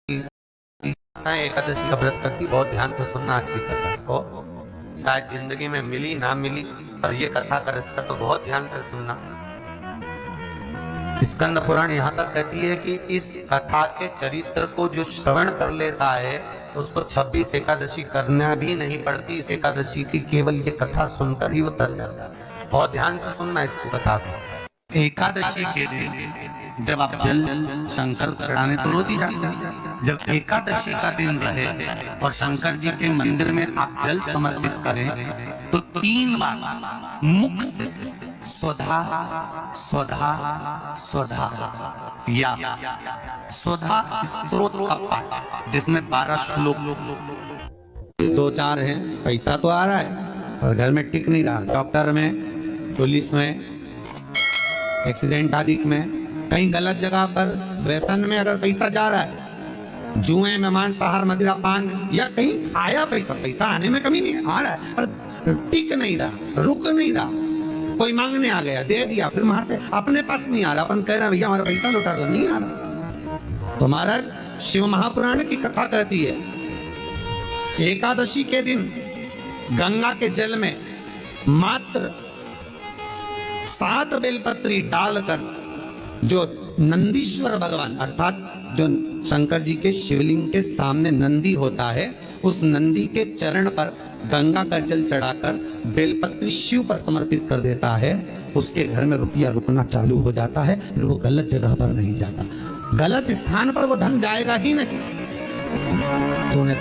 एकादशी का व्रत करती, बहुत ध्यान से सुनना आज की कथा को। शायद जिंदगी में मिली ना मिली, पर ये कथा का रिश्ता तो बहुत ध्यान से सुनना। स्कंद पुराण यहाँ तक कहती है कि इस कथा के चरित्र को जो श्रवण कर लेता है उसको 26 एकादशी करना भी नहीं पड़ती। इस एकादशी की केवल ये कथा सुनकर ही वो तर जाता है। बहुत ध्यान से सुनना इस कथा को। एकादशी के दिन जब आप जल शंकर को चढ़ाने तो रोज ही जाते हैं। जब एकादशी का दिन रहे और शंकर जी के मंदिर में आप जल समर्पित करें तो 3 बार मुख से स्वधा स्वधा स्वधा या स्वधा स्तोत्र का पाठ, जिसमें 12 श्लोक 2-4 हैं। पैसा तो आ रहा है और घर में टिक नहीं रहा। डॉक्टर में, पुलिस में, एक्सीडेंट आदि में, कहीं गलत जगह पर व्यसन में अगर पैसा जा रहा है, जुए में, मांसाहार, मदिरा पान, या कहीं आया पैसा आने में कमी नहीं आ रहा है पर टिक नहीं रहा, रुक नहीं रहा। कोई मांगने आ गया, दे दिया, फिर वहां से अपने पास नहीं आ रहा, अपन कह रहे भैया हमारा पैसा लौटा दो, नहीं आ रहा। तो महाराज शिव महापुराण की कथा कहती है एकादशी के दिन गंगा के जल में मात्र 7 बेलपत्री डालकर जो नंदीश्वर भगवान अर्थात जो शंकर जी के शिवलिंग के सामने नंदी होता है, उस नंदी के चरण पर गंगा का जल चढ़ाकर बेलपत्री शिव पर समर्पित कर देता है, उसके घर में रुपया रुकना चालू हो जाता है। फिर वो गलत जगह पर नहीं जाता, गलत स्थान पर वो धन जाएगा ही नहीं। तूने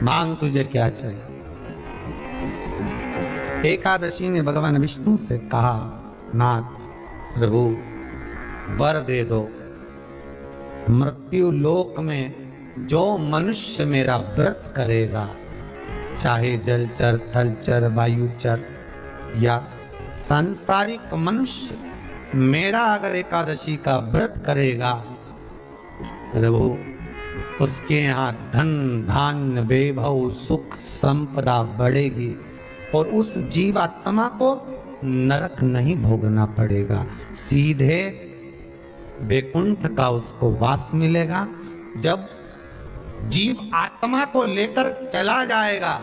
मांग तुझे क्या चाहिए। एकादशी ने भगवान विष्णु से कहा, नाथ प्रभु वर दे दो, मृत्यु लोक में जो मनुष्य मेरा व्रत करेगा, चाहे जलचर, थलचर, वायुचर या सांसारिक मनुष्य, मेरा अगर एकादशी का व्रत करेगा प्रभु, उसके यहाँ धन धान्य वैभव सुख संपदा बढ़ेगी और उस जीवात्मा को नरक नहीं भोगना पड़ेगा, सीधे वैकुंठ का उसको वास मिलेगा। जब जीव आत्मा को लेकर चला जाएगा,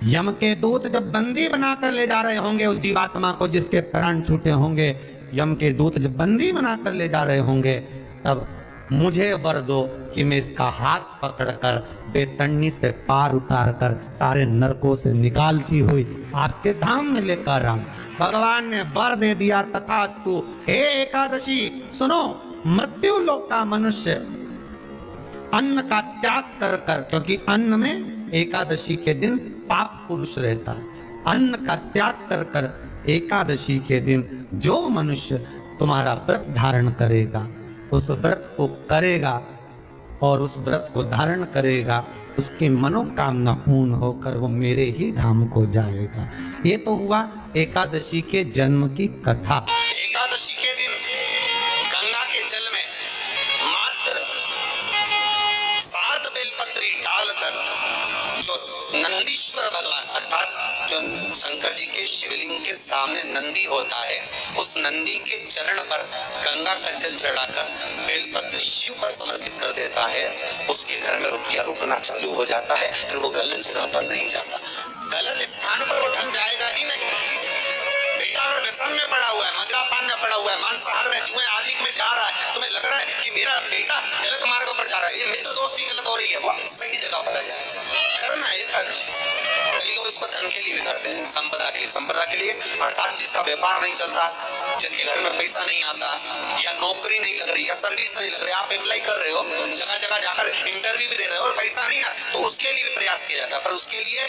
यम के दूत जब बंदी बनाकर ले जा रहे होंगे उस जीवात्मा को, जिसके प्राण छूटे होंगे, यम के दूत जब बंदी बनाकर ले जा रहे होंगे, तब मुझे वर दो कि मैं इसका हाथ पकड़कर बेतन्नी से पार उतार कर सारे नरकों से निकालती हुई आपके धाम में लेकर आऊं। भगवान ने वर दे दिया, तथास्तु। हे एकादशी सुनो, मृत्यु लोक का मनुष्य अन्न का त्याग कर कर, क्योंकि अन्न में एकादशी के दिन पाप पुरुष रहता है, अन्न का त्याग कर कर एकादशी के दिन जो मनुष्य तुम्हारा व्रत धारण करेगा, उस व्रत को करेगा और उस व्रत को धारण करेगा, उसकी मनोकामना पूर्ण होकर वो मेरे ही धाम को जाएगा। ये तो हुआ एकादशी के जन्म की कथा। एकादशी के दिन गंगा के जल में मात्र 7 बेलपत्री डालकर जो नंदीश्वर भगवान अर्थात जो शंकर जी के शिवलिंग के सामने नंदी होता है, उस नंदी के चरण पर गंगा का जल चढ़ाकर बेलपत्र शिव पर समर्पित कर देता है, उसके घर में रुपया रुकना चालू हो जाता है। फिर वो गलत जगह पर नहीं जाता, गलत स्थान पर वो धन जाएगा ही नहीं। बेटा अगर व्यसन में पड़ा हुआ है, मदिरा पान में पड़ा हुआ है, मांसाहार में, जुए आदि में जा रहा है, तुम्हें लग रहा है कि मेरा बेटा गलत मार्ग पर जा रहा है, ये मित्र दोस्ती गलत हो रही है, वो सही जगह पर आ जाए। करना है एकादशी। कई लोग इसको धन के लिए भी करते हैं, संपदा के लिए। संपदा के लिए अर्थात जिसका व्यापार नहीं चलता, जिसके घर में पैसा नहीं आता, या नौकरी नहीं लग रही, या सर्विस नहीं लग रही, आप अप्लाई कर रहे हो, जगह जगह जाकर इंटरव्यू भी दे रहे हो और पैसा नहीं आता, तो उसके लिए भी प्रयास किया जाता है। पर उसके लिए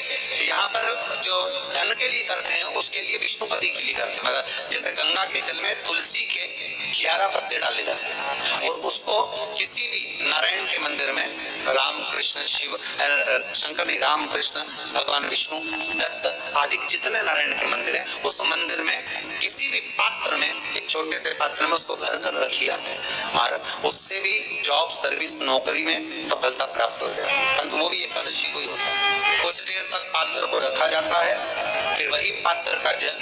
यहाँ पर जो धन के लिए करते हैं, उसके लिए विष्णुपति के लिए करते हैं। जैसे गंगा के जल में तुलसी के 11 पत्ते डाले जाते हैं और उसको किसी भी नारायण के मंदिर में राम कृष्ण शिव शंकर जी, राम कृष्ण भगवान विष्णु, दत्त आदि जितने नारायण के मंदिर है, उस मंदिर में किसी भी पात्र में, एक छोटे से पात्र में उसको भर कर रखी जाते हैं और उससे भी जॉब, सर्विस, नौकरी में सफलता प्राप्त हो जाती है। परंतु वो भी एकादशी को ही होता है। कुछ देर तक पात्र को रखा जाता है, फिर वही पात्र का जल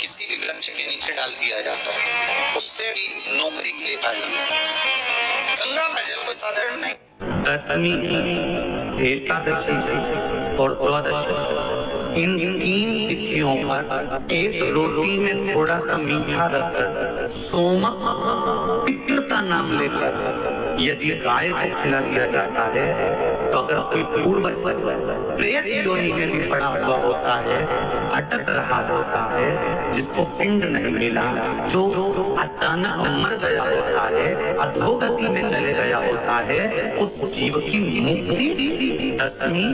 किसी भी वृक्ष के नीचे डाल दिया जाता है, उससे भी नौकरी के लिए फायदा होता है। गंगा का जल कोई साधारण नहीं। दशमी, एकादशी और द्वादशी, इन तीन तिथियों पर एक रोटी में थोड़ा सा मीठा रखकर सोमक पितृ का नाम लेकर यदि गाय को खिला दिया जाता है तो अगर कोई पूर्वज प्रेत योनि में भी पड़ा हुआ होता है, अटक रहा होता है, जिसको पिंड नहीं मिला, जो अचानक मर गया होता है, अधोगति में चले गया होता है, उस जीव की मुक्ति दशमी,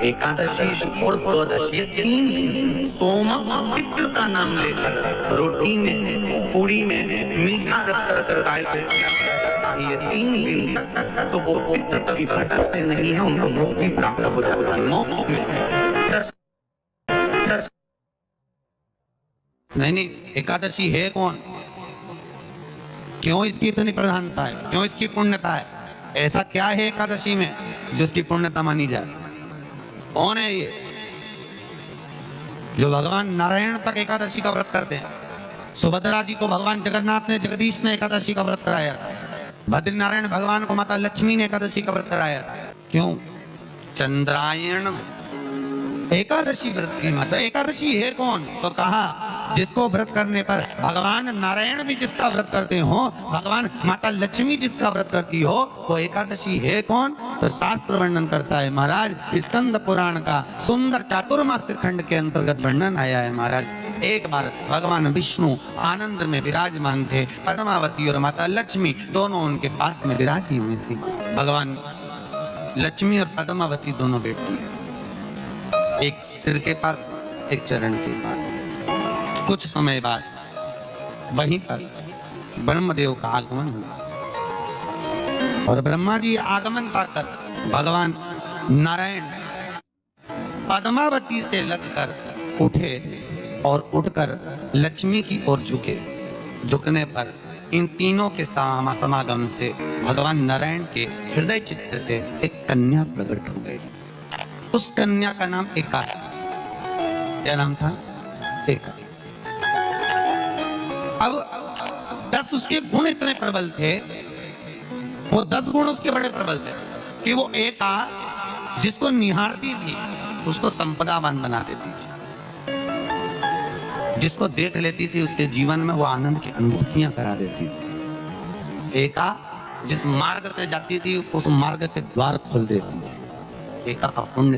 एकादशी और द्वादशी तीन दिन सोमक पितृ का नाम लेकर रोटी में, पूरी में मीठा रखकर गाय को ये 3 दिन तक तो वो पितृ कभी भटकते नहीं है, उनको मुक्ति प्राप्त हो जाती है, मोक्ष में। नहीं, एकादशी है कौन, क्यों इसकी इतनी प्रधानता है, क्यों इसकी पुण्यता है, ऐसा क्या है एकादशी में जो इसकी पुण्यता मानी जाए? कौन है ये जो भगवान नारायण तक एकादशी का व्रत करते हैं? सुभद्रा जी को भगवान जगन्नाथ ने, जगदीश ने एकादशी का व्रत कराया था। बद्रीनारायण भगवान को माता लक्ष्मी ने एकादशी का व्रत कराया था। क्यों? चंद्रायण एकादशी व्रत की माता। एकादशी है कौन? तो कहा जिसको व्रत करने पर भगवान नारायण भी जिसका व्रत करते हो, भगवान माता लक्ष्मी जिसका व्रत करती हो, वो एकादशी है कौन? तो शास्त्र वर्णन करता है महाराज, स्कंद पुराण का सुंदर चातुर्मास्य खंड के अंतर्गत वर्णन आया है महाराज। एक बार भगवान विष्णु आनंद में विराजमान थे, पद्मावती और माता लक्ष्मी दोनों उनके पास में विराजी हुई थी। भगवान लक्ष्मी और पद्मावती दोनों बेटी, एक सिर के पास, एक चरण के पास। कुछ समय बाद वहीं पर ब्रह्मदेव का आगमन हुआ और ब्रह्मा जी आगमन पाकर भगवान नारायण पद्मावती से लगकर उठे और उठकर लक्ष्मी की ओर झुके। झुकने पर इन तीनों के समागम से भगवान नारायण के हृदय चित्त से एक कन्या प्रकट हो गई। उस कन्या का नाम एका। क्या नाम था? एका। अब 10 उसके गुण इतने प्रबल थे, वो 10 गुण उसके बड़े प्रबल थे कि वो एका जिसको निहारती थी उसको संपदावान बना देती थी, जिसको देख लेती थी उसके जीवन में वो आनंद की अनुभूतियां करा देती थी। एका जिस मार्ग से जाती थी उस मार्ग के द्वार खोल देती थी। एका का पुण्य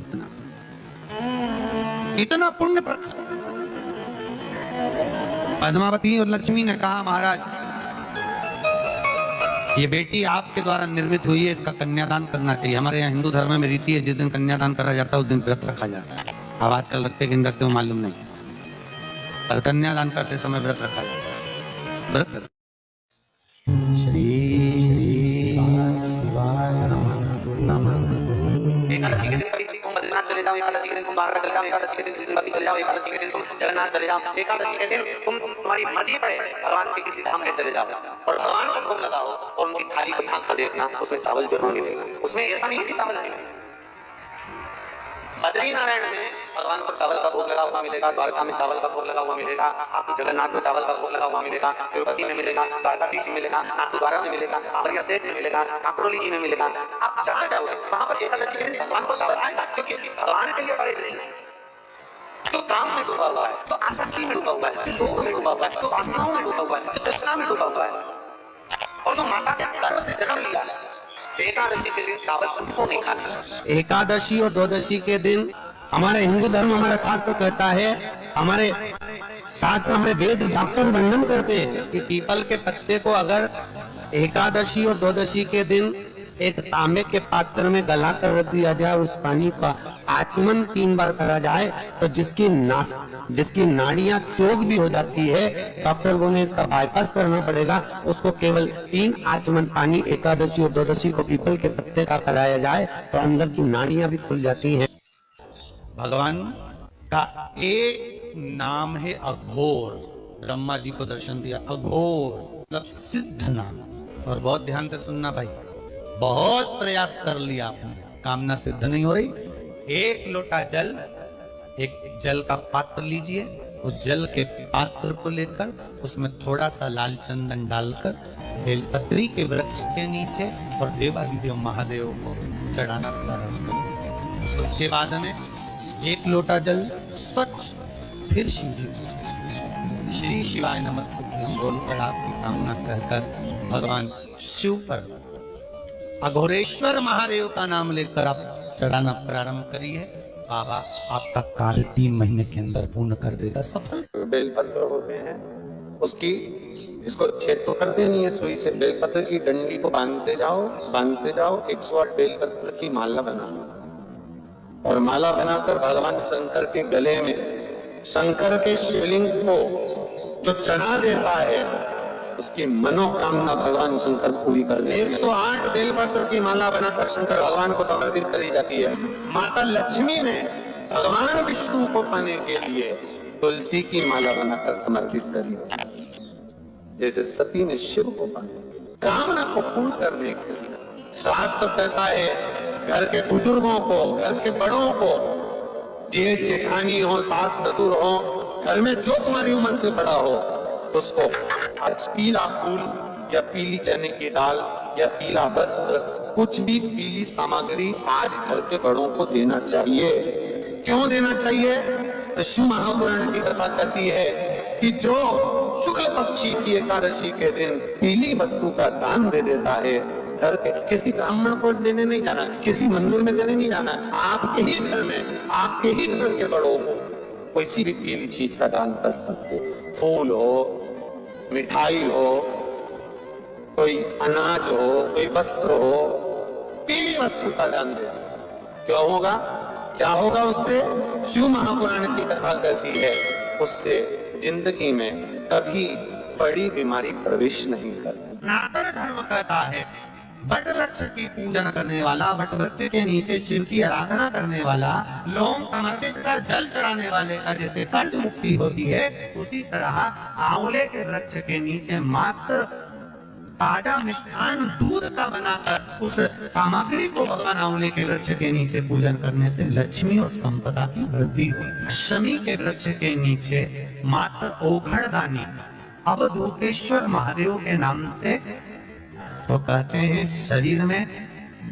इतना पुण्य प्रखर। पद्मावती और लक्ष्मी ने कहा महाराज ये बेटी आपके द्वारा निर्मित हुई है, इसका कन्यादान करना चाहिए। हमारे यहाँ हिंदू धर्म में रीति है, जिस दिन कन्यादान करा जाता है उस दिन व्रत रखा जाता है। अब आजकल रखते कि रखते हो मालूम नहीं, पर कन्यादान करते समय व्रत रखा जाता है। व्रत श्री एकादशी के दिन कभी तुम बद्रीनाथ चले जाओ, एकादशी के दिन तुम द्वारका चले जाओ, एकादशी के दिन तुम तिरुपति चले जाओ, एकादशी के दिन तुम जगन्नाथ चले जाओ, एकादशी के दिन तुम तुम्हारी मर्जी पड़े भगवान के किसी धाम में चले जाओ और भगवान को भोग लगाओ और उनकी थाली को ध्यान से देखना, उसमें चावल जरूर मिलेगा। उसमें ऐसा नहीं कि चावल नहीं। बद्री नारायण में भगवान को चावल का भोग लगा हुआ मिलेगा, द्वारका में चावल का भोग लगा हुआ मिलेगा, आपको जगन्नाथ में चावल का भोग लगा हुआ मिलेगा, तिरुपति में मिलेगा, द्वारकाधीश में मिलेगा, नाथद्वारा में मिलेगा, साबरिया सेठ में मिलेगा, काकरोली जी में मिलेगा। आप जहाँ जाओगे वहां पर एकादशी के दिन भगवान को चावल आएगा, क्योंकि भगवान के लिए परे नहीं है। तो काम में डूबा हुआ है, तो आसक्ति में डूबा हुआ है, तो लोभ में डूबा हुआ है, तो वासनाओं में डूबा हुआ है, तो तृष्णा में डूबा हुआ है। और जो माता के गर्भ से जन्म लिया है, एकादशी के दिन चावल उसको नहीं खाना। एकादशी और द्वादशी के दिन हमारे हिंदू धर्म, हमारा शास्त्र कहता है, हमारे शास्त्र हमारे वेद डॉक्टर वर्णन करते हैं कि पीपल के पत्ते को अगर एकादशी और द्वादशी के दिन एक तांबे के पात्र में गला कर रख दिया जाए, उस पानी का आचमन 3 बार करा जाए तो जिसकी नाड़ियां चोक भी हो जाती है, डॉक्टर बोले इसका बाईपास करना पड़ेगा, उसको केवल 3 आचमन पानी एकादशी और द्वादशी को पीपल के पत्ते का कराया जाए तो अंदर की नाड़ियां भी खुल जाती हैं। भगवान का एक नाम है अघोर। ब्रह्मा जी को दर्शन दिया, अघोर मतलब सिद्ध नाम। और बहुत ध्यान से सुनना भाई, बहुत प्रयास कर लिया आपने, कामना सिद्ध नहीं हो रही। 1 लोटा जल, एक जल का पात्र लीजिए, उस जल के पात्र को लेकर उसमें थोड़ा सा लाल चंदन डालकर बेलपत्री के वृक्ष के नीचे और देवादिदेव महादेव को चढ़ाना प्रारंभ करें। उसके बाद में 1 लोटा जल स्वच्छ फिर शिव जी को श्री शिवाय नमस्तुभ्यं बोलकर आपकी कामना कहकर भगवान शिव पर अघोरेश्वर महादेव का नाम लेकर आप चढ़ाना प्रारंभ करिए। बाबा आपका कार्य 3 महीने के अंदर पूर्ण कर देगा सफल। बेलपत्र होते हैं उसकी इसको छेद तो करते नहीं है, सुई से बेलपत्र की डंडी को बांधते जाओ 108 बेलपत्र की माला बनाना और माला बनाकर भगवान शंकर के गले में शंकर के शिवलिंग को जो चढ़ा देता है उसकी मनोकामना भगवान शंकर पूरी कर दे। 108 बेलपत्र की माला बनाकर शंकर भगवान को समर्पित करी जाती है। माता लक्ष्मी ने भगवान विष्णु को पाने के लिए तुलसी की माला बनाकर समर्पित करी, जैसे सती ने शिव को पाने के लिए कामना को पूर्ण करने के लिए। शास्त्र कहता है घर के बुजुर्गों को, घर के बड़ों को, जेठ जेठानी हो, सास ससुर हो, घर में जो तुम्हारी उम्र से बड़ा हो उसको आज पीला फूल या पीली चने की दाल या पीला वस्त्र, कुछ भी पीली सामग्री आज घर के बड़ों को देना चाहिए। क्यों देना चाहिए? तो शिव महापुराण की कथा कहती है कि जो शुक्ल पक्षी की एकादशी के दिन पीली वस्तु का दान दे देता है, घर के किसी ब्राह्मण को देने नहीं जाना, किसी मंदिर में देने नहीं जाना, आपके ही घर में, आपके ही घर के बड़ों को किसी भी पीली चीज का दान कर सकते। फूल हो, मिठाई हो, कोई अनाज हो, कोई वस्त्र हो, पीली वस्तु का दान दे। क्यों होगा? क्या होगा उससे? शिव महापुराण की कथा कहती है उससे जिंदगी में कभी बड़ी बीमारी प्रवेश नहीं करती। सनातन धर्म कहता है वट वृक्ष की पूजन करने वाला, वट वृक्ष के नीचे शिव की आराधना करने वाला, लोम समर्पित कर जल चढ़ाने वाले का जैसे कर्ज मुक्ति होती है, उसी तरह आंवले के वृक्ष के नीचे मात्र ताजा मिष्ठान दूध का बनाकर उस सामग्री को भगवान आंवले के वृक्ष के नीचे पूजन करने से लक्ष्मी और संपदा की वृद्धि हुई। शमी के वृक्ष के नीचे मात्र ओघड़दानी अवधूतेश्वर महादेव के नाम से, तो कहते हैं शरीर में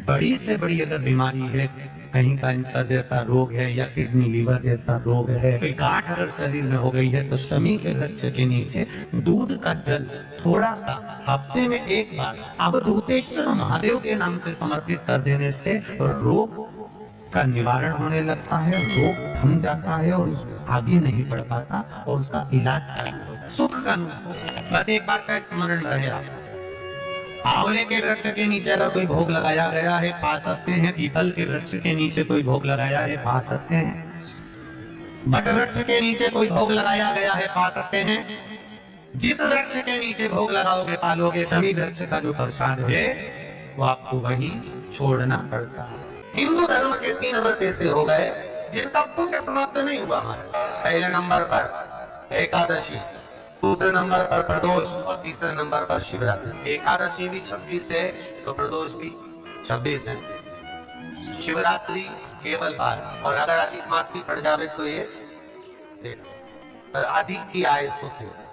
बड़ी से बड़ी अगर बीमारी है, कहीं कैंसर जैसा रोग है या किडनी लीवर जैसा रोग है, कोई गांठ अगर शरीर में हो गई है, तो शमी के वृक्ष के नीचे दूध का जल थोड़ा सा हफ्ते में 1 बार अवधूतेश्वर महादेव के नाम से समर्पित कर देने से रोग का निवारण होने लगता है, रोग थम जाता है और आगे नहीं बढ़ पाता और उसका इलाज सुख का। बस एक बात का स्मरण रहे, आंवले के वृक्ष के नीचे अगर कोई भोग लगाया गया है पा सकते हैं, पीपल के वृक्ष के नीचे कोई भोग लगाया है पा सकते हैं, वट वृक्ष के नीचे कोई भोग लगाया गया है पा सकते हैं। जिस वृक्ष के नीचे भोग लगाओगे पालोगे, सभी वृक्ष का जो प्रसाद है वो आपको वही छोड़ना पड़ता है। हिंदू धर्म के 3 व्रत ऐसे हो गए जिनका पुण्य समाप्त नहीं हुआ। पहले नंबर पर एकादशी, दूसरे नंबर पर प्रदोष और तीसरे नंबर पर शिवरात्रि। एकादशी भी 26 है तो प्रदोष भी 26 है, शिवरात्रि केवल 12, और अगर अधिक मास की पड़ जावे तो ये अधिक की आय होती है।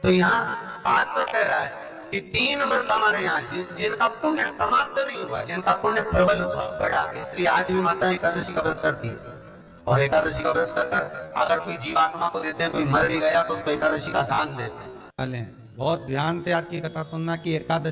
तो यहाँ शास्त्र कह रहा है कि 3 व्रत हमारे यहाँ जिनका पुण्य समाप्त नहीं हुआ, जिनका पुण्य प्रबल हुआ बड़ा, इसलिए आज भी माता एकादशी का व्रत करती है। और एकादशी का व्रत कर अगर कोई जीवात्मा को देते हैं, कोई मर भी गया तो उसको एकादशी का दान देते हैं। बहुत ध्यान से आज की कथा सुनना कि एकादशी